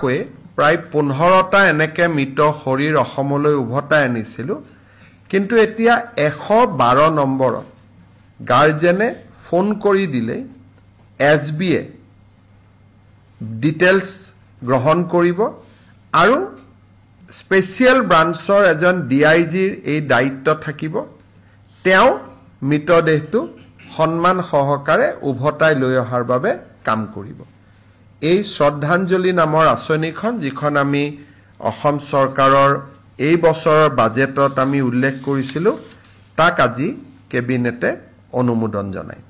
নথকাকৈ প্ৰায় 15টা এনেকে মৃত শৰীৰ অসমলৈ উভতাই আনিছিলোঁ কিন্তু এতিয়া 112 নম্বৰত গাৰ্জেনে ফোন কৰি দিলে এছবিয়ে ডিটেইলছ গ্ৰহণ কৰিব আৰু স্পেচিয়েল ব্ৰাঞ্চৰ এজন ডিআইজিৰ এই দায়িত্ব থাকিব তেওঁ মৃতদেহটো সন্মান সহকাৰে উভতাই লৈ অহাৰ বাবে কাম কৰিব এই শ্ৰদ্ধাঞ্জলি নামৰ আঁচনিখন যিখন আমি অসম চৰকাৰৰ এই বছৰৰ বাজেটত আমি উল্লেখ কৰিছিলোঁ তাক আজি কেবিনেটে অনুমোদন জনায়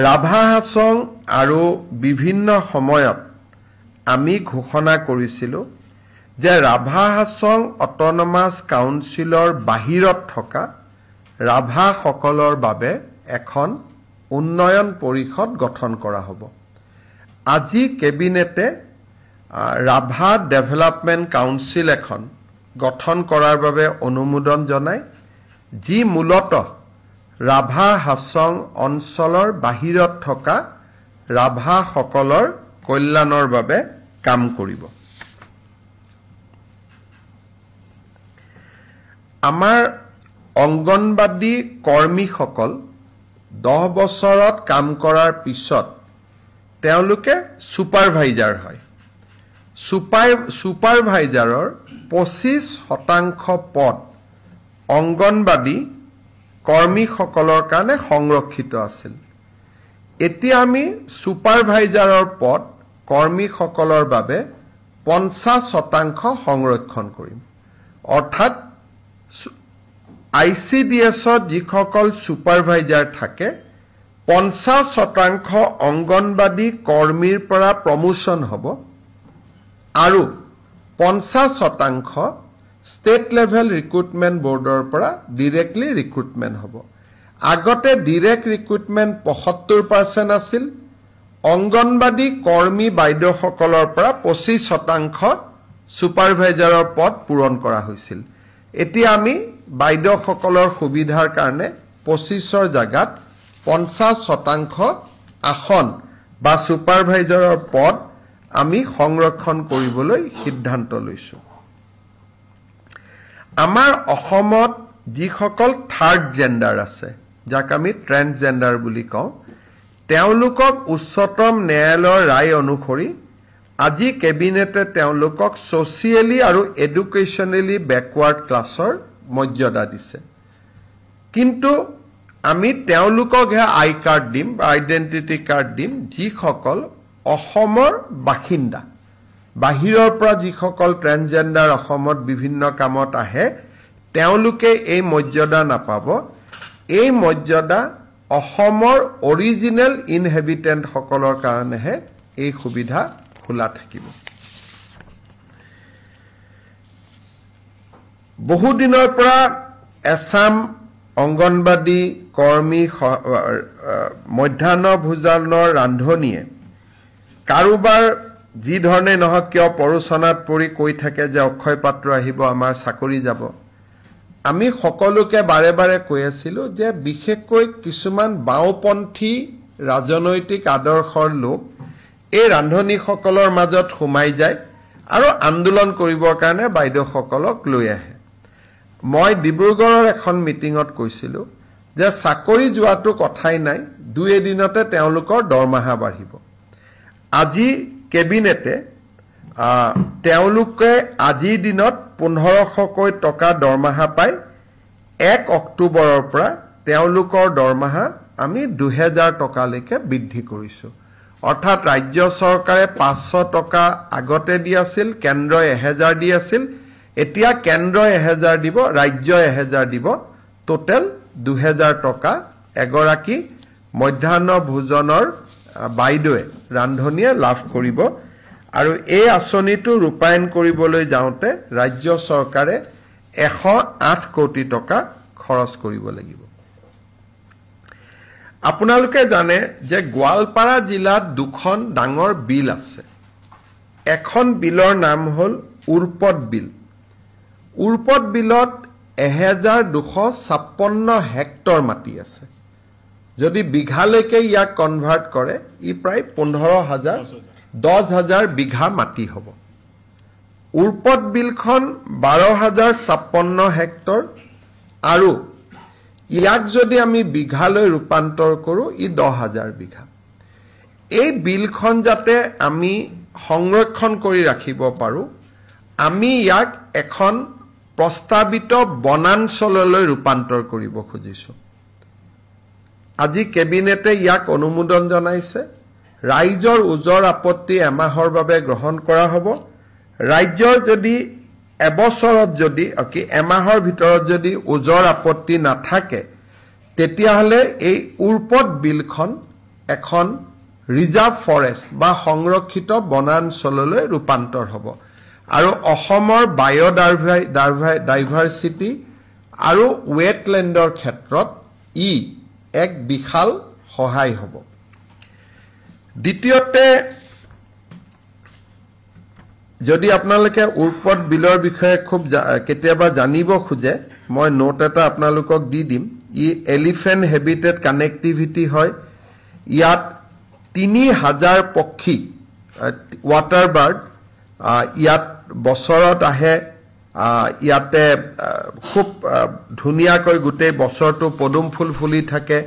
ৰাভা হাছং আৰু বিভিন্ন সময়ত আমি ঘোষণা কৰিছিলোঁ যে ৰাভা হাছং অট'নমাছ কাউন্সিলৰ বাহিৰত থকা ৰাভাসকলৰ বাবে এখন উন্নয়ন পৰিষদ গঠন কৰা হ'ব আজি কেবিনেটে ৰাভা ডেভেলপমেণ্ট কাউন্সিল এখন গঠন কৰাৰ বাবে অনুমোদন জনায় যি মূলতঃ ৰাভা হাছং অঞ্চলৰ বাহিৰত থকা ৰাভাসকলৰ কল্যাণৰ বাবে কাম কৰিব আমাৰ অংগনবাদী কৰ্মীসকল 10 বছৰত কাম কৰাৰ পিছত তেওঁলোকে সুপাৰভাইজাৰ হয় সুপাৰভাইজাৰৰ 25% পদ অংগনবাদী কৰ্মীসকলৰ কাৰণে সংৰক্ষিত আছিল এতিয়া আমি সুপাৰভাইজাৰৰ পদ কৰ্মীসকলৰ বাবে 50% সংৰক্ষণ কৰিম অৰ্থাৎ আইসিডিএছত যিসকল সুপাৰভাইজাৰ থাকে 50% অংগনবাদী কৰ্মীৰ পৰা প্ৰমোশন হ'ব আৰু 50% ষ্টেট লেভেল ৰিক্ৰুটমেণ্ট বৰ্ডৰ পৰা ডাইৰেক্টলি ৰিক্ৰুটমেণ্ট হ'ব আগতে ডাইৰেক্ট ৰিক্ৰুটমেণ্ট 75% আছিল অংগনবাদী কৰ্মী বাইদেউসকলৰ পৰা 25% সুপাৰভাইজাৰৰ পদ পূৰণ কৰা হৈছিল এতিয়া আমি বাইদেউসকলৰ সুবিধাৰ কাৰণে 25ৰ জাগাত 50% আসন বা সুপাৰভাইজাৰৰ পদ আমি সংৰক্ষণ কৰিবলৈ সিদ্ধান্ত লৈছো আমাৰ অসমত যিসকল থাৰ্ড জেন্ডাৰ আছে যাক আমি ট্ৰেন্সজেন্ডাৰ বুলি কওঁ তেওঁলোকক উচ্চতম ন্যায়ালয়ৰ ৰায় অনুসৰি আজি কেবিনেটে তেওঁলোকক সোশিয়েলি আৰু এডুকেশনালি ব্যাকওয়াৰ্ড ক্লাছৰ মৰ্যাদা দিছে কিন্তু আমি তেওঁলোকক আই কাৰ্ড দিম বা আইডেন্টিটি কাৰ্ড দিম যিসকল অসমৰ বাসিন্দা বাহিৰৰ পৰা যিসকল ট্ৰেন্সজেন্ডাৰ অসমত বিভিন্ন কামত আহে তেওঁলোকে এই মৰ্যাদা নাপাব এই মৰ্যাদা অসমৰ অৰিজিনেল ইনহেবিটেন্ট সকলৰ কাৰণেহে এই সুবিধা খোলা থাকিব বহু দিনৰ পৰা এছাম অংগনবাদী কৰ্মী মধ্যাহ্ন ভোজনৰ ৰান্ধনিয়ে কাৰোবাৰ যি ধৰণে নহওক কিয় পৰোচনাত পৰি কৈ থাকে যে অক্ষয় পাত্ৰ আহিব আমাৰ চাকৰি যাব আমি সকলোকে বাৰে বাৰে কৈ আছিলোঁ যে বিশেষকৈ কিছুমান বাওপন্থী ৰাজনৈতিক আদৰ্শৰ লোক এই ৰান্ধনিসকলৰ মাজত সোমাই যায় আৰু আন্দোলন কৰিবৰ কাৰণে বাইদেউসকলক লৈ আহে মই ডিব্ৰুগড়ৰ এখন মিটিঙত কৈছিলোঁ যে চাকৰি যোৱাটো কথাই নাই দুই এদিনতে তেওঁলোকৰ দৰমহা বাঢ়িব আজি কেবিনেটে তেওঁলোকে আজিৰ দিনত 1500 টকা দৰমহা পায় 1 অক্টোবৰৰ পৰা তেওঁলোকৰ দৰমহা আমি 2000 টকালৈকে বৃদ্ধি কৰিছো অৰ্থাৎ ৰাজ্য চৰকাৰে 500 টকা আগতে দি আছিল কেন্দ্ৰই 1000 দি আছিল এতিয়া কেন্দ্ৰই 1000 দিব ৰাজ্যই 1000 দিব টোটেল 2000 টকা এগৰাকী মধ্যাহ্ন ভোজনৰ বাইদেৱে ৰান্ধনিয়ে লাভ কৰিব আৰু এই আঁচনিটো ৰূপায়ণ কৰিবলৈ যাওঁতে ৰাজ্য চৰকাৰে 108 কোটি টকা খৰচ কৰিব লাগিব আপোনালোকে জানে যে গোৱালপাৰা জিলাত দুখন ডাঙৰ বিল আছে এখন বিলৰ নাম হ'ল উৰপদ বিল উৰপদ বিলত 1256 হেক্টৰ মাটি আছে যদি বিঘালৈকে ইয়াক কনভাৰ্ট কৰে ই প্ৰায় 15000 10,000 বিঘা মাটি হ'ব উৰপদ বিলখন 12,056 হেক্টৰ আৰু ইয়াক যদি আমি বিঘালৈ ৰূপান্তৰ কৰো ই 10,000 বিঘা এই বিলখন যাতে আমি সংৰক্ষণ কৰি ৰাখিব পাৰো আমি ইয়াক এখন প্ৰস্তাৱিত বনাঞ্চললৈ ৰূপান্তৰ কৰিব খুজিছো আজি কেবিনেটে ইয়াক অনুমোদন জনাইছে ৰাইজৰ উজৰ আপত্তি এমাহৰ বাবে গ্ৰহণ কৰা হ'ব ৰাজ্যৰ যদি এবছৰত যদি এমাহৰ ভিতৰত যদি উজৰ আপত্তি নাথাকে তেতিয়াহলে এই উৰপদ বিলখন এখন ৰিজাৰ্ভ ফৰেষ্ট বা সংৰক্ষিত বনাঞ্চললৈ ৰূপান্তৰ হ'ব আৰু অসমৰ বায়'ডাইভাৰ্চিটি আৰু ৱেটলেণ্ডৰ ক্ষেত্ৰত ই এক বিশাল সহায় হ'ব দ্বিতীয়তে যদি আপোনালোকে উৰপদ বিলৰ বিষয়ে খুব কেতিয়াবা জানিব খোজে মই নোট এটা আপোনালোকক দি দিম ই এলিফেন্ট হেবিটেট কানেক্টিভিটি হয় ইয়াত 3,000 পক্ষী ৱাটাৰ বাৰ্ড ইয়াত বছৰত আহে ইয়াতে খুব ধুনীয়াকৈ গোটেই বছৰটো পদুম ফুল ফুলি থাকে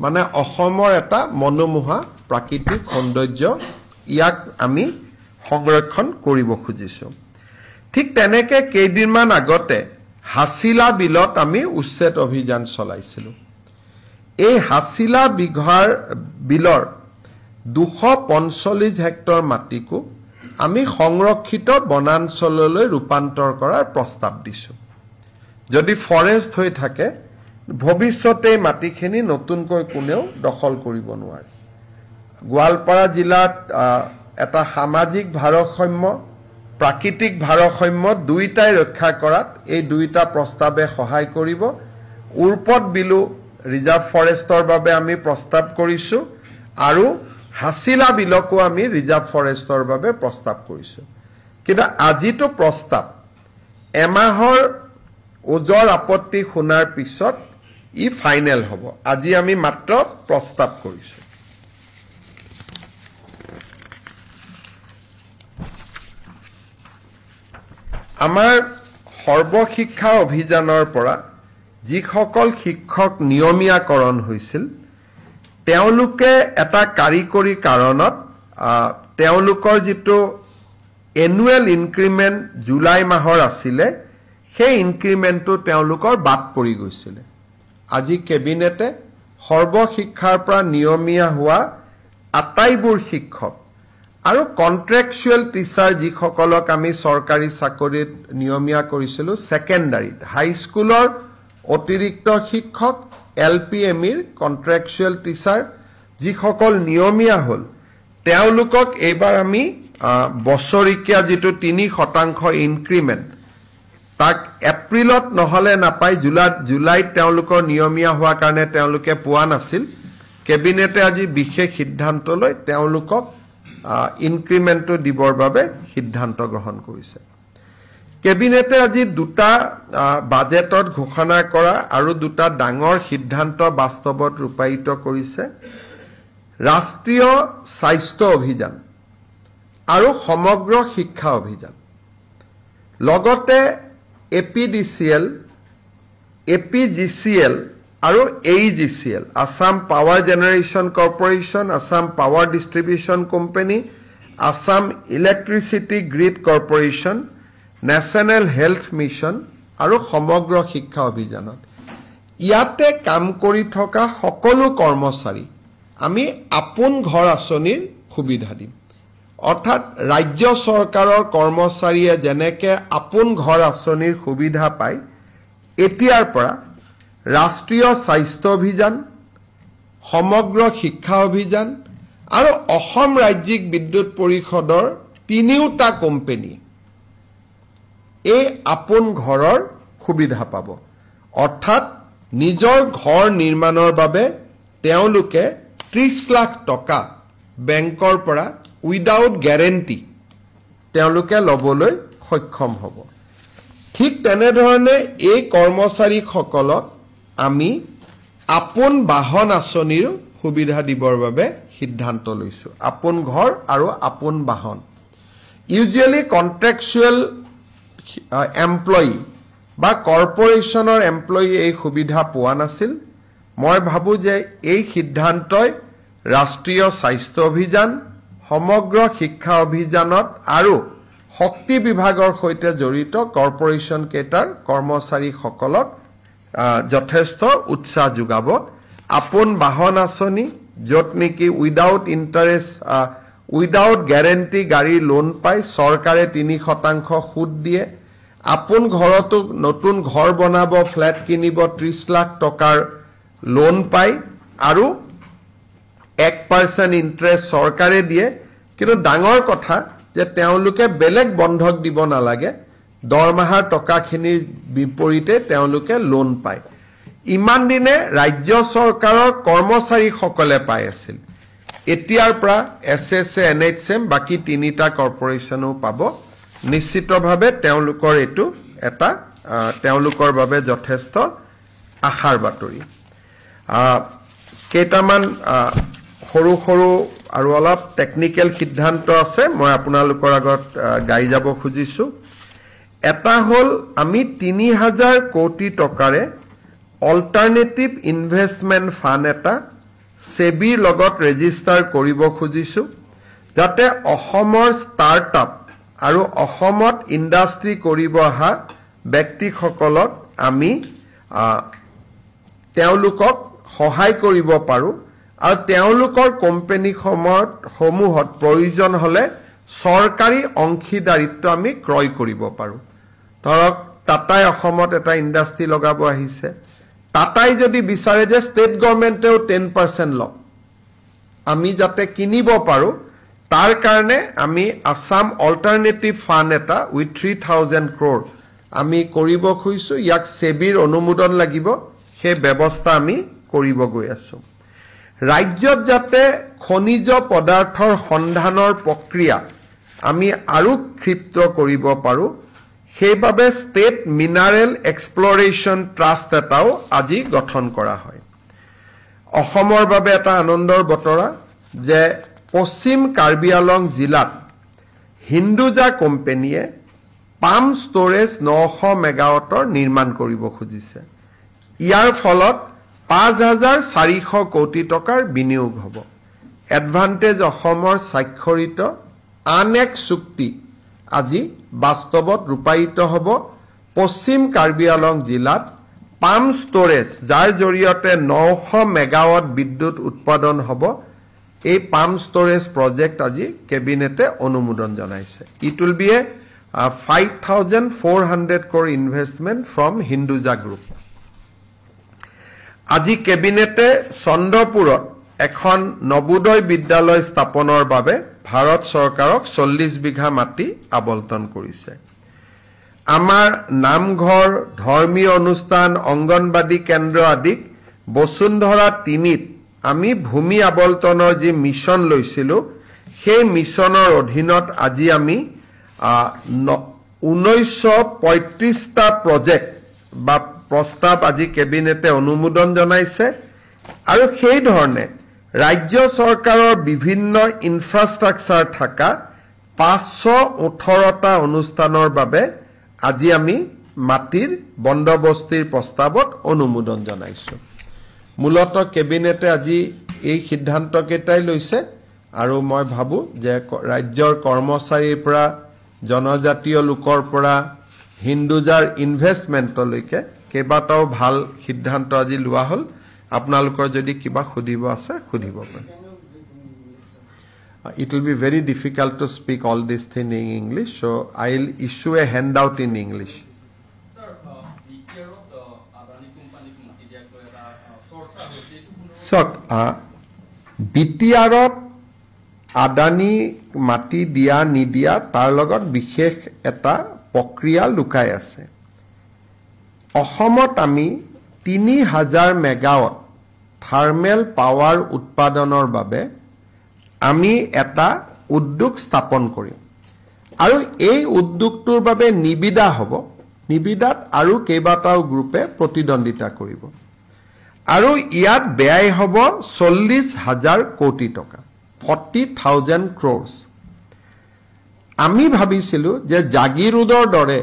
মানে অসমৰ এটা মনোমোহা প্ৰাকৃতিক সৌন্দৰ্য ইয়াক আমি সংৰক্ষণ কৰিব খুজিছো ঠিক তেনেকে কেইদিনমান আগতে হাছিলা বিলত আমি উচ্ছেদ অভিযান চলাইছিলো এই হাছিলা বিলৰ 245 হেক্টৰ মাটিকো আমি সংৰক্ষিত বনাঞ্চললৈ ৰূপান্তৰ কৰাৰ প্ৰস্তাৱ দিছো যদি ফৰেষ্ট হৈ থাকে ভৱিষ্যতে মাটিখিনি নতুনকৈ কোনেও দখল কৰিব নোৱাৰে গোৱালপাৰা জিলাত এটা সামাজিক ভাৰসাম্য প্ৰাকৃতিক ভাৰসাম্য দুইটাই ৰক্ষা কৰাত এই দুইটা প্ৰস্তাৱে সহায় কৰিব উৰপদ বিলু ৰিজাৰ্ভ ফৰেষ্টৰ বাবে আমি প্ৰস্তাৱ কৰিছো আৰু হাছিলা বিলকো আমি ৰিজাৰ্ভ ফৰেষ্টৰ বাবে প্ৰস্তাৱ কৰিছো কিন্তু আজিটো প্ৰস্তাৱ এমাহৰ উজৰ আপত্তি শুনাৰ পিছত ই ফাইনেল হ'ব আজি আমি মাত্ৰ প্ৰস্তাৱ কৰিছো আমাৰ সৰ্বশিক্ষা অভিযানৰ পৰা যিসকল শিক্ষক নিয়মীয়াকৰণ হৈছিল তেওঁলোকে এটা কাৰিকৰী কাৰণত তেওঁলোকৰ যিটো এনুৱেল ইনক্ৰিমেন্ট জুলাই মাহৰ আছিলে সেই ইনক্ৰিমেন্টটো তেওঁলোকৰ বাদ পৰি গৈছিল আজি কেবিনেটে সৰ্বশিক্ষাৰ পৰা নিয়মীয়া হোৱা আটাইবোৰ শিক্ষক আৰু কন্ট্ৰেকচুৱেল টিচাৰ যিসকলক আমি চৰকাৰী চাকৰিত নিয়মীয়া কৰিছিলো সেকেন্ডাৰীত হাই স্কুলৰ অতিৰিক্ত শিক্ষক এলপিএমিৰ কন্ট্ৰেকচুৱেল টিচাৰ যিসকল নিয়মীয়া হল তেওঁলোকক এইবাৰ আমি বছৰিকীয়া যিটো 3% ইনক্ৰিমেন্ট তাক এপ্ৰিলত নহলে নাপাই জুলাইত তেওঁলোকৰ নিয়মীয়া হোৱাৰ কাৰণে তেওঁলোকে পোৱা নাছিল কেবিনেটে আজি বিশেষ সিদ্ধান্ত লৈ তেওঁলোকক ইনক্ৰিমেন্টটো দিবৰ বাবে সিদ্ধান্ত গ্ৰহণ কৰিছে কেবিনেটে আজি দুটা বাজেটত ঘোষণা কৰা আৰু দুটা ডাঙৰ সিদ্ধান্ত বাস্তৱত ৰূপায়িত কৰিছে ৰাষ্ট্ৰীয় স্বাস্থ্য অভিযান আৰু সমগ্ৰ শিক্ষা অভিযান লগতে এপিডিচিএল এপিজিচিএল আৰু AEGCL Assam power generation corporation Assam power distribution company Assam electricity grid corporation national health mission আৰু সমগ্ৰ শিক্ষা অভিযানত ইয়াতে কাম কৰি থকা সকলো কৰ্মচাৰী আমি আপোন ঘৰ আঁচনিৰ সুবিধা দিম অৰ্থাৎ ৰাজ্য চৰকাৰৰ কৰ্মচাৰীয়ে যেনেকে আপোন ঘৰ আঁচনিৰ সুবিধা পায় এতিয়াৰ পৰা ৰাষ্ট্ৰীয় স্বাস্থ্য অভিযান সমগ্ৰ শিক্ষা অভিযান আৰু অসম ৰাজ্যিক বিদ্যুৎ পৰিষদৰ তিনিওটা কোম্পানী এই আপোন ঘৰৰ সুবিধা পাব অৰ্থাৎ নিজৰ ঘৰ নিৰ্মাণৰ বাবে তেওঁলোকে 30 লাখ টকা বেংকৰ পৰা উইদাউট গ্যাৰেন্টি তেওঁলোকে লবলৈ সক্ষম হ'ব ঠিক তেনেধৰণে এই কৰ্মচাৰীসকলক আমি আপোন বাহন আঁচনিৰ সুবিধা দিবৰ বাবে সিদ্ধান্ত লৈছো আপোন ঘৰ আৰু আপোন বাহন ইউজুৱেলি কন্ট্ৰেকচুৱেল এমপ্লয়ি বা কৰ্পোৰেচনৰ এমপ্লয়ি এই সুবিধা পোৱা নাছিল মই ভাবো যে এই সিদ্ধান্তই ৰাষ্ট্ৰীয় স্বাস্থ্য অভিযান সমগ্ৰ শিক্ষা অভিযানত আৰু শক্তি বিভাগৰ সৈতে জড়িত কৰ্পোৰেচন কেটাৰ কৰ্মচাৰীসকলক যথেষ্ট উৎসাহ যোগাব আপোন বাহন আঁচনি য'ত নেকি উইদাউট ইণ্টাৰেষ্ট উইদাউট গ্যাৰেণ্টি গাড়ী লোন পায় চৰকাৰে 3% সুদ দিয়ে আপোন ঘৰতো নতুন ঘৰ বনাব ফ্ল্যাট কিনিব 30 লাখ টকাৰ লোন পায় আৰু 1% ইন্টাৰেষ্ট চৰকাৰে দিয়ে কিন্তু ডাঙৰ কথা যে তেওঁলোকে বেলেগ বন্ধক দিব নালাগে দৰমহাৰ টকাখিনিৰ বিপৰীতে তেওঁলোকে লোন পায় ইমান দিনে ৰাজ্য চৰকাৰৰ কৰ্মচাৰীসকলে পাই আছিল এতিয়াৰ পৰা এছএছএ এনএইচএম বাকি তিনিটা কৰ্পোৰেচনো পাব নিশ্চিতভাৱে তেওঁলোকৰ এটো এটা তেওঁলোকৰ বাবে যথেষ্ট আশাৰ বাতৰি কেইটামান সৰু সৰু আৰু অলপ টেকনিক্যাল সিদ্ধান্ত আছে মই আপোনালোকৰ আগত গাই যাব খুজিছো এটা হল আমি 3000 কোটি টকাৰে অল্টাৰনেটিভ ইনভেষ্টমেন্ট ফান্ড এটা সেবিৰ লগত ৰেজিষ্টাৰ কৰিব খুজিছো যাতে অসমৰ ষ্টাৰ্টআপ আৰু অসমত ইণ্ডাষ্ট্ৰি কৰিব অহা ব্যক্তিসকলক আমি তেওঁলোকক সহায় কৰিব পাৰো আৰু তেওঁলোকৰ কোম্পানীসমূহত প্ৰয়োজন হলে চৰকাৰী অংশীদাৰিত্ব আমি ক্ৰয় কৰিব পাৰো ধৰক টাটাই অসমত এটা ইণ্ডাষ্ট্ৰি লগাব আহিছে টাটাই যদি বিচাৰে যে ষ্টেট গভৰ্ণমেণ্টেও 10% লওক আমি যাতে কিনিব পাৰো তাৰ কাৰণে আমি আসাম অল্টাৰনেটিভ ফান্ড এটা উইথ 3000 ক্ৰোৰ আমি কৰিব খুজিছো ইয়াক সেবিৰ অনুমোদন লাগিব সেই ব্যৱস্থা আমি কৰিব গৈ আছো ৰাজ্যত যাতে খনিজ পদাৰ্থৰ সন্ধানৰ প্ৰক্ৰিয়া আমি আৰু ক্ষিপ্ৰ কৰিব পাৰো সেইবাবে ষ্টেট মিনাৰেল এক্সপ্লোৰেচন ট্ৰাষ্ট এটাও আজি গঠন কৰা হয় অসমৰ বাবে এটা আনন্দৰ বতৰা যে পশ্চিম কাৰ্বি আলং জিলাত হিন্দুজা কোম্পানীয়ে পাম ষ্টৰেজ 900 মেগাৱাটৰ নিৰ্মাণ কৰিব খুজিছে ইয়াৰ ফলত 5400 কোটি টকাৰ বিনিয়োগ হ'ব এডভান্টেজ অসমৰ স্বাক্ষৰিত আন এক চুক্তি আজি বাস্তৱত ৰূপায়িত হ'ব পশ্চিম কাৰ্বি আলং জিলাত পাম ষ্টৰেজ যাৰ জৰিয়তে 900 মেগাৱাট বিদ্যুৎ উৎপাদন হ'ব এই পাম ষ্টৰেজ প্ৰজেক্ট আজি কেবিনেটে অনুমোদন জনাইছে it will be A 5400 crore investment from Hinduja group আজি কেবিনেটে চন্দ্ৰপুৰত এখন নবোদয় বিদ্যালয় স্থাপনৰ বাবে ভাৰত চৰকাৰক 40 বিঘা মাটি আবণ্টন কৰিছে আমাৰ নামঘৰ ধৰ্মীয় অনুষ্ঠান অংগনবাদী কেন্দ্ৰ আদি বসুন্ধৰা 3ত আমি ভূমি আবণ্টনৰ যি মিছন লৈছিলো সেই মিছনৰ অধীনত আজি আমি 1935টা প্ৰজেক্ট বা প্ৰস্তাৱ আজি কেবিনেটে অনুমোদন জনাইছে আৰু সেই ধৰণে ৰাজ্য চৰকাৰৰ বিভিন্ন ইনফ্ৰাষ্ট্ৰাকচাৰ থকা 518টা অনুষ্ঠানৰ বাবে আজি আমি মাটিৰ বন্দবস্তিৰ প্ৰস্তাৱত অনুমোদন জনাইছো মূলত কেবিনেটে আজি এই সিদ্ধান্ত কেইটাই লৈছে আৰু মই ভাবো যে ৰাজ্যৰ কৰ্মচাৰীৰ পৰা জনজাতীয় লোকৰ পৰা হিন্দুজাৰ ইনভেষ্টমেন্টলৈকে কেইবাটাও ভাল সিদ্ধান্ত আজি লোৱা হল আপোনালোকৰ যদি কিবা খুদিব আছে খুদিব পাৰে It will be very difficult to speak all this thing in English, so I'll issue a handout in English. So, BTR Adani mati dia nidia tar logot bishesh eta prokriya lukai ase. অসমত আমি 3000 megawatt thermal power উৎপাদনৰ বাবে আমি এটা উদ্যোগ স্থাপন কৰিম আৰু এই উদ্যোগটোৰ বাবে নিবিদা হ'ব নিবিদাত আৰু কেইবাটাও গ্ৰুপে প্ৰতিদ্বন্দিতা কৰিব আৰু ইয়াত ব্যয় হ'ব 40000 কোটি টকা 40,000 crores. আমি ভাবিছিলোঁ যে জাগিৰোডৰ দৰে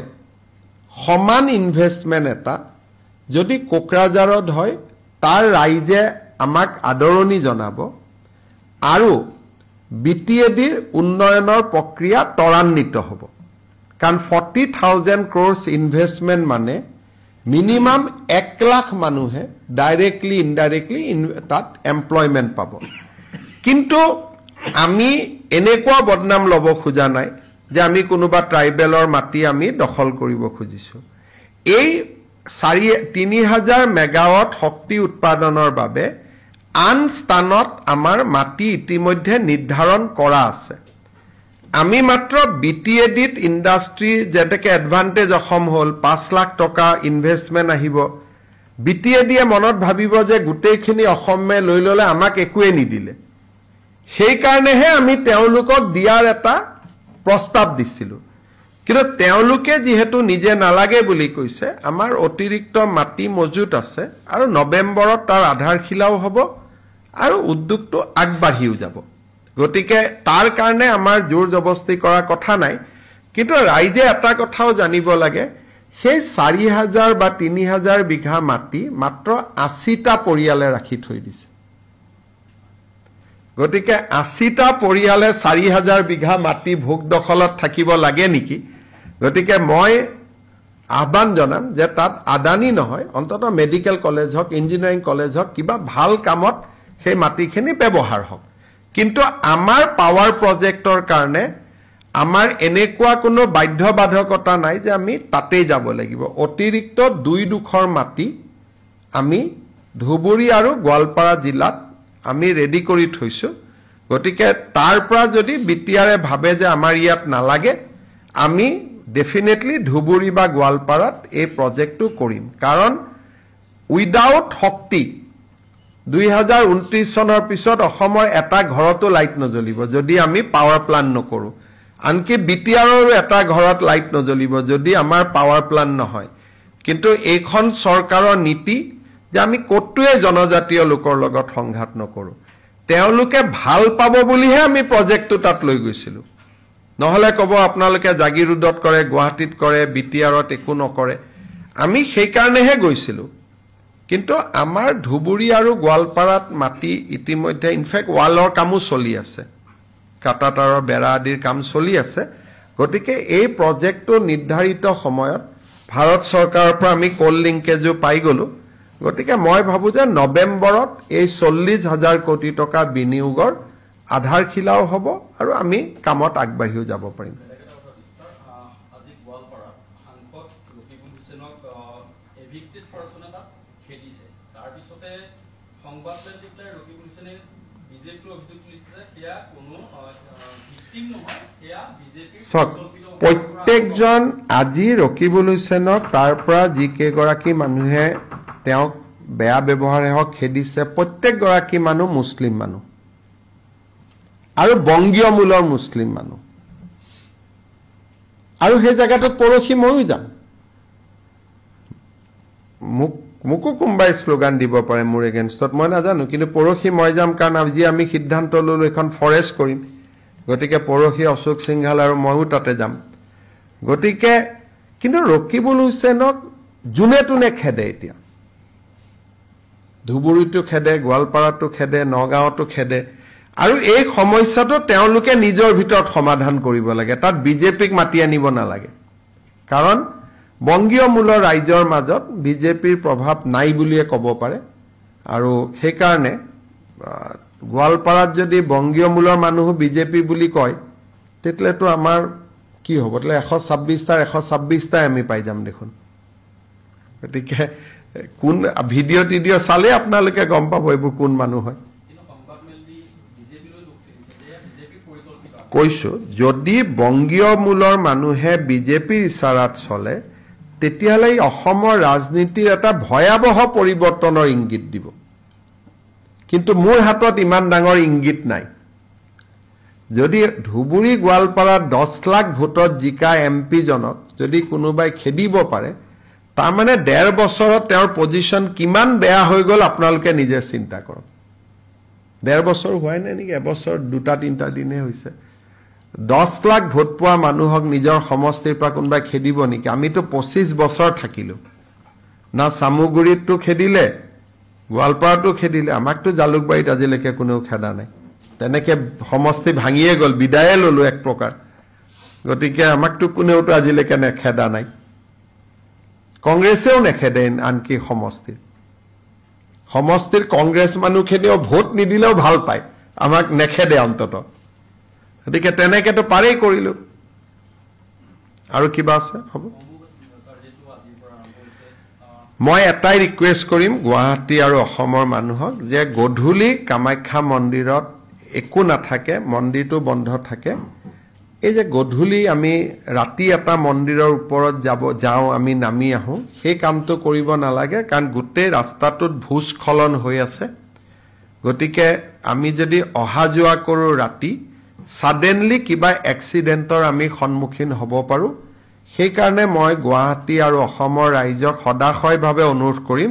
সমান ইনভেষ্টমেণ্ট এটা যদি কোকৰাঝাৰত হয় তাৰ ৰাইজে আমাক আদৰণি জনাব আৰু বিটিএডিৰ উন্নয়নৰ প্ৰক্ৰিয়া ত্বৰান্বিত হ'ব। কাৰণ 40,000 crores ইনভেষ্টমেণ্ট মানে মিনিমাম 1 লাখ মানুহে ডাইৰেক্টলি ইনডাইৰেক্টলি তাত এমপ্লয়মেণ্ট পাব। কিন্তু আমি এনেকুৱা বদনাম ল'ব খোজা নাই যে আমি কোনোবা ট্ৰাইবেলৰ মাটি আমি দখল কৰিব খুজিছোঁ। এই 3,000 মেগাৱাট শক্তি উৎপাদনৰ বাবে আন স্থানত আমাৰ মাটি ইতিমধ্যে নিৰ্ধাৰণ কৰা আছে। আমি মাত্ৰ বিটিএডিত ইণ্ডাষ্ট্ৰী যেনেকে এডভান্টেজ অসম হ'ল 5 লাখ টকা ইনভেষ্টমেণ্ট আহিব, বিটিএডিয়ে মনত ভাবিব যে গোটেইখিনি অসমে লৈ ল'লে আমাক একোৱে নিদিলে। সেইকাৰণেহে আমি তেওঁলোকক দিয়াৰ এটা প্ৰস্তাৱ দিছিলোঁ। কিন্তু তেওঁলোকে যিহেতু নিজে নালাগে বুলি কৈছে, আমাৰ অতিৰিক্ত মাটি মজুত আছে আৰু নৱেম্বৰত তাৰ আধাৰশিলাও হ'ব আৰু উদ্যোগটো আগবাঢ়িও যাব। গতিকে তাৰ কাৰণে আমাৰ জোৰ জবস্তি কৰাৰ কথা নাই। কিন্তু ৰাইজে এটা কথাও জানিব লাগে, সেই 4,000 বা 3,000 বিঘা মাটি মাত্ৰ 80টা পৰিয়ালে ৰাখি থৈ দিছে। গতিকে 80টা পৰিয়ালে 4,000 বিঘা মাটি ভোগ দখলত থাকিব লাগে নেকি? গতিকে মই আহ্বান জনাম যে তাত আদানী নহয়, অন্তত মেডিকেল কলেজ হওক, ইঞ্জিনিয়াৰিং কলেজ হওক, কিবা ভাল কামত সেই মাটিখিনি ব্যৱহাৰ হওক। কিন্তু আমাৰ পাৱাৰ প্ৰজেক্টৰ কাৰণে আমাৰ এনেকুৱা কোনো বাধ্যবাধকতা নাই যে আমি তাতেই যাব লাগিব। অতিৰিক্ত 2 মাটি আমি ধুবুৰী আৰু গোৱালপাৰা জিলাত আমি ৰেডি কৰি থৈছোঁ। গতিকে তাৰ পৰা যদি বিটিআৰে ভাবে যে আমাৰ ইয়াত নালাগে, আমি ডেফিনেটলি ধুবুৰী বা গোৱালপাৰাত এই প্ৰজেক্টটো কৰিম। কাৰণ উইদাউট শক্তি 2029 চনৰ পিছত অসমৰ এটা ঘৰতো লাইট নজ্বলিব যদি আমি পাৱাৰ প্লান্ট নকৰোঁ। আনকি বিটিআৰৰো এটা ঘৰত লাইট নজ্বলিব যদি আমাৰ পাৱাৰ প্লান্ট নহয়। কিন্তু এইখন চৰকাৰৰ নীতি যে আমি ক'তোৱে জনজাতীয় লোকৰ লগত সংঘাত নকৰোঁ। তেওঁলোকে ভাল পাব বুলিহে আমি প্ৰজেক্টটো তাত লৈ গৈছিলোঁ। নহ'লে ক'ব আপোনালোকে জাগিৰোডত কৰে, গুৱাহাটীত কৰে, বিটিআৰত একো নকৰে। আমি সেইকাৰণেহে গৈছিলোঁ। কিন্তু আমাৰ ধুবুৰী আৰু গোৱালপাৰাত মাটি ইতিমধ্যে ইনফেক্ট ৱালৰ কামো চলি আছে, কাটাতাৰৰ বেৰা আদিৰ কাম চলি আছে। গতিকে এই প্ৰজেক্টটো নিৰ্ধাৰিত সময়ত ভাৰত চৰকাৰৰ পৰা আমি কোল লিংকেজো পাই গ'লোঁ। গতিকে মই ভাবোঁ যে নৱেম্বৰত এই 40,000 কোটি টকা বিনিয়োগৰ আধাৰশিলাও হ'ব আৰু আমি কামত আগবাঢ়িও যাব পাৰিম। প্ৰত্যেকজন আজি ৰকিবুল হুছেইনক তাৰ পৰা যিকেইগৰাকী মানুহে তেওঁক বেয়া ব্যৱহাৰে হওক খেদিছে, প্ৰত্যেকগৰাকী মানুহ মুছলিম মানুহ আৰু বংগীয় মূলৰ মুছলিম মানুহ। আৰু সেই জেগাটোত পৰহি ময়ো যাম। মোকো কোনোবাই শ্লোগান দিব পাৰে মোৰ এগেইনষ্টত, মই নাজানো। কিন্তু পৰহি মই যাম, কাৰণ আজি আমি সিদ্ধান্ত ল'লো এখন ফৰেষ্ট কৰিম। গতিকে পৰহি অশোক সিংঘাল আৰু ময়ো তাতে যাম। গতিকে কিন্তু ৰকিবুল হুছেইনক যোনে তোনে খেদে। এতিয়া ধুবুৰীটো খেদে, গোৱালপাৰাটো খেদে, নগাঁৱতো খেদে। আৰু এই সমস্যাটো তেওঁলোকে নিজৰ ভিতৰত সমাধান কৰিব লাগে, তাত বিজেপিক মাতি আনিব নালাগে। কাৰণ বংগীয় মূলৰ ৰাইজৰ মাজত বিজেপিৰ প্ৰভাৱ নাই বুলিয়ে ক'ব পাৰে। আৰু সেইকাৰণে গোৱালপাৰাত যদি বংগীয় মূলৰ মানুহো বিজেপি বুলি কয়, তেতিয়াতো আমাৰ কি হ'ব? তেতিয়াহ'লে 126টাই আমি পাই যাম দেখোন। গতিকে কোন ভিডিঅ' চালে আপোনালোকে গম পাব এইবোৰ কোন মানুহ হয়। কৈছো, যদি বংগীয় মূলৰ মানুহে বিজেপিৰ ইচাৰাত চলে, তেতিয়াহ'লে অসমৰ ৰাজনীতিৰ এটা ভয়াৱহ পৰিৱৰ্তনৰ ইংগিত দিব। কিন্তু মোৰ হাতত ইমান ডাঙৰ ইংগিত নাই। যদি ধুবুৰী গোৱালপাৰাত 10 লাখ ভোটত জিকা এমপিজনক যদি কোনোবাই খেদিব পাৰে, তাৰমানে 1.5 বছৰত তেওঁৰ পজিশ্যন কিমান বেয়া হৈ গ'ল আপোনালোকে নিজে চিন্তা কৰক। 1.5 বছৰ হোৱাই নাই নেকি, এবছৰ 2-3 দিনহে হৈছে। 10 লাখ ভোট পোৱা মানুহক নিজৰ সমষ্টিৰ পৰা কোনোবাই খেদিব নেকি? আমিতো 25 বছৰ থাকিলো, না চামুগুৰিতটো খেদিলে, গোৱালপাৰাটো খেদিলে, আমাকতো জালুকবাৰীত আজিলৈকে কোনেও খেদা নাই। তেনেকে সমষ্টি ভাঙিয়ে গ'ল, বিদায়ে ললো এক প্ৰকাৰ। গতিকে আমাকতো কোনেওতো আজিলৈকে নেখেদা নাই, কংগ্ৰেছেও নেখেদে। আনকি সমষ্টিৰ কংগ্ৰেছ মানুহখিনিও ভোট নিদিলেও ভাল পায়, আমাক নেখেদে অন্তত। গতিকে তেনেকেতো পাৰেই কৰিলো। আৰু কিবা আছে? হ'ব, মই এটাই ৰিকুৱেষ্ট কৰিম গুৱাহাটী আৰু অসমৰ মানুহক যে গধূলি কামাখ্যা মন্দিৰত একো নাথাকে, মন্দিৰটো বন্ধ থাকে। এই যে গধূলি আমি ৰাতি এটা মন্দিৰৰ ওপৰত যাওঁ, আমি নামি আহোঁ, সেই কামটো কৰিব নালাগে, কাৰণ গোটেই ৰাস্তাটোত ভূস্খলন হৈ আছে। গতিকে আমি যদি অহা যোৱা কৰোঁ ৰাতি, ছাডেনলি কিবা এক্সিডেণ্টৰ আমি সন্মুখীন হ'ব পাৰোঁ। সেইকাৰণে মই গুৱাহাটী আৰু অসমৰ ৰাইজক সদাশয়ভাৱে অনুৰোধ কৰিম,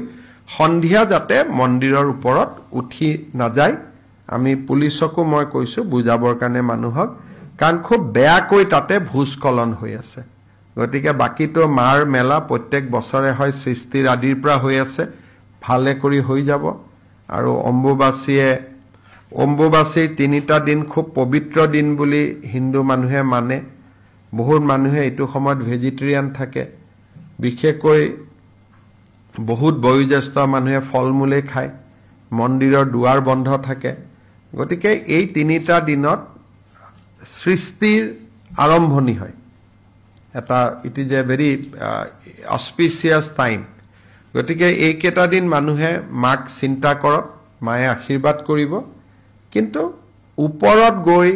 সন্ধিয়া যাতে মন্দিৰৰ ওপৰত উঠি নাযায়। আমি পুলিচকো মই কৈছোঁ বুজাবৰ কাৰণে মানুহক, কাৰণ খুব বেয়াকৈ তাতে ভূস্খলন হৈ আছে। গতিকে বাকীটো মাৰ মেলা প্ৰত্যেক বছৰে হয়, সৃষ্টিৰ আদিৰ পৰা হৈ আছে, ভালে কৰি হৈ যাব। আৰু অম্বুবাচীৰ 3টা দিন খুব পবিত্ৰ দিন বুলি হিন্দু মানুহে মানে। বহুত মানুহে এইটো সময়ত ভেজিটেৰিয়ান থাকে, বিশেষকৈ বহুত বয়োজ্যেষ্ঠ মানুহে ফল মূলেই খায়, মন্দিৰৰ দুৱাৰ বন্ধ থাকে। গতিকে এই 3টা দিনত সৃষ্টিৰ আৰম্ভণি হয়। It is a very auspicious time. গতিকে এইকেইটা দিন মানুহে মাক চিন্তা কৰক, মায়ে আশীৰ্বাদ কৰিব। কিন্তু ওপৰত গৈ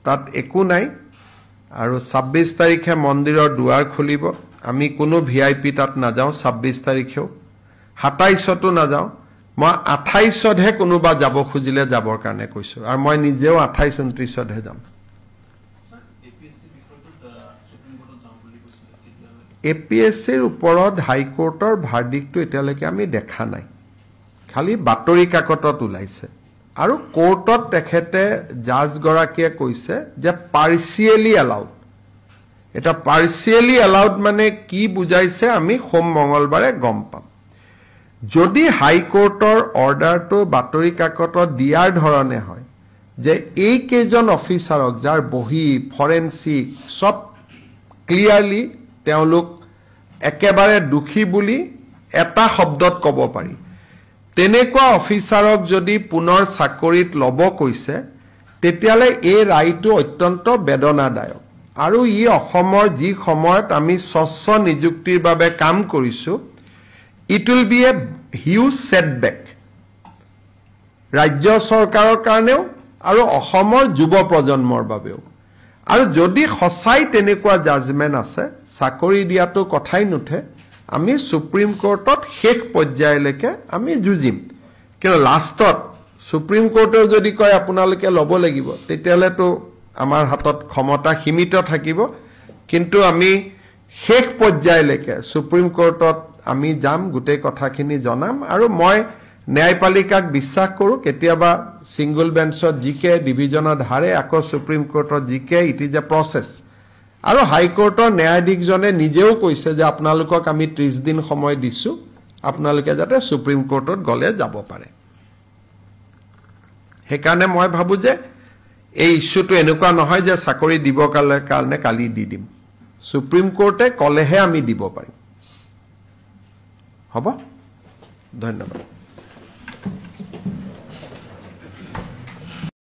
তাত একো নাই। আৰু 26 তাৰিখে মন্দিৰৰ দুৱাৰ খুলিব। আমি কোনো VIP তাত নাযাওঁ 26 তাৰিখেও, 27তো নাযাওঁ। মই 28তহে কোনোবা যাব খুজিলে যাবৰ কাৰণে কৈছোঁ, আৰু মই নিজেও 28-29তহে যাম। APSCৰ ওপৰত হাইকোৰ্টৰ ভাৰ্ডিক্টটো এতিয়ালৈকে আমি দেখা নাই, খালি বাতৰি কাকতত ওলাইছে। আৰু কোৰ্টত তেখেতে জাজগৰাকীয়ে কৈছে যে পাৰ্চিয়েলি এলাউড। এটা পাৰ্চিয়েলি এলাউড মানে কি বুজাইছে আমি সোম-মঙলবাৰে গম পাম। যদি হাইকোৰ্টৰ অৰ্ডাৰটো বাতৰি কাকতত দিয়াৰ ধৰণে হয় যে এইকেইজন অফিচাৰক, যাৰ বহি ফৰেনচিক সব ক্লিয়াৰলি তেওঁলোক একেবাৰে দোষী বুলি এটা শব্দত ক'ব পাৰি, তেনেকুৱা অফিচাৰক যদি পুনৰ চাকৰিত ল'ব কৈছে, তেতিয়াহ'লে এই ৰায়টো অত্যন্ত বেদনাদায়ক। আৰু ই অসমৰ যি সময়ত আমি স্বচ্ছ নিযুক্তিৰ বাবে কাম কৰিছোঁ, it will be a huge setback ৰাজ্য চৰকাৰৰ কাৰণেও আৰু অসমৰ যুৱ প্ৰজন্মৰ বাবেও। আৰু যদি সঁচাই তেনেকুৱা জাজমেণ্ট আছে, চাকৰি দিয়াটো কথাই নুঠে। আমি সুপ্ৰিম কোৰ্টত শেষ পৰ্যায়লৈকে আমি যুঁজিম। কিন্তু লাষ্টত সুপ্ৰিম কোৰ্টেও যদি কয় আপোনালোকে ল'ব লাগিব, তেতিয়াহ'লেতো আমাৰ হাতত ক্ষমতা সীমিত থাকিব। কিন্তু আমি শেষ পৰ্যায়লৈকে সুপ্ৰিম কোৰ্টত আমি যাম, গোটেই কথাখিনি জনাম। আৰু মই ন্যায়পালিকাক বিশ্বাস কৰোঁ, কেতিয়াবা ছিংগল বেঞ্চত জিকে, ডিভিজনত হাৰে, আকৌ সুপ্ৰিম কোৰ্টত জিকে। It is a process. আৰু হাইকোৰ্টৰ ন্যায়াধীশজনে নিজেও কৈছে যে আপোনালোকক আমি 30 দিন সময় দিছোঁ, আপোনালোকে যাতে সুপ্ৰিম কোৰ্টত গ'লে যাব পাৰে। সেইকাৰণে মই ভাবোঁ যে এই ইছ্যুটো এনেকুৱা নহয় যে চাকৰি দিব কাৰণে কালি দি দিম। সুপ্ৰিম কোৰ্টে ক'লেহে আমি দিব পাৰিম। হ'ব, ধন্যবাদ।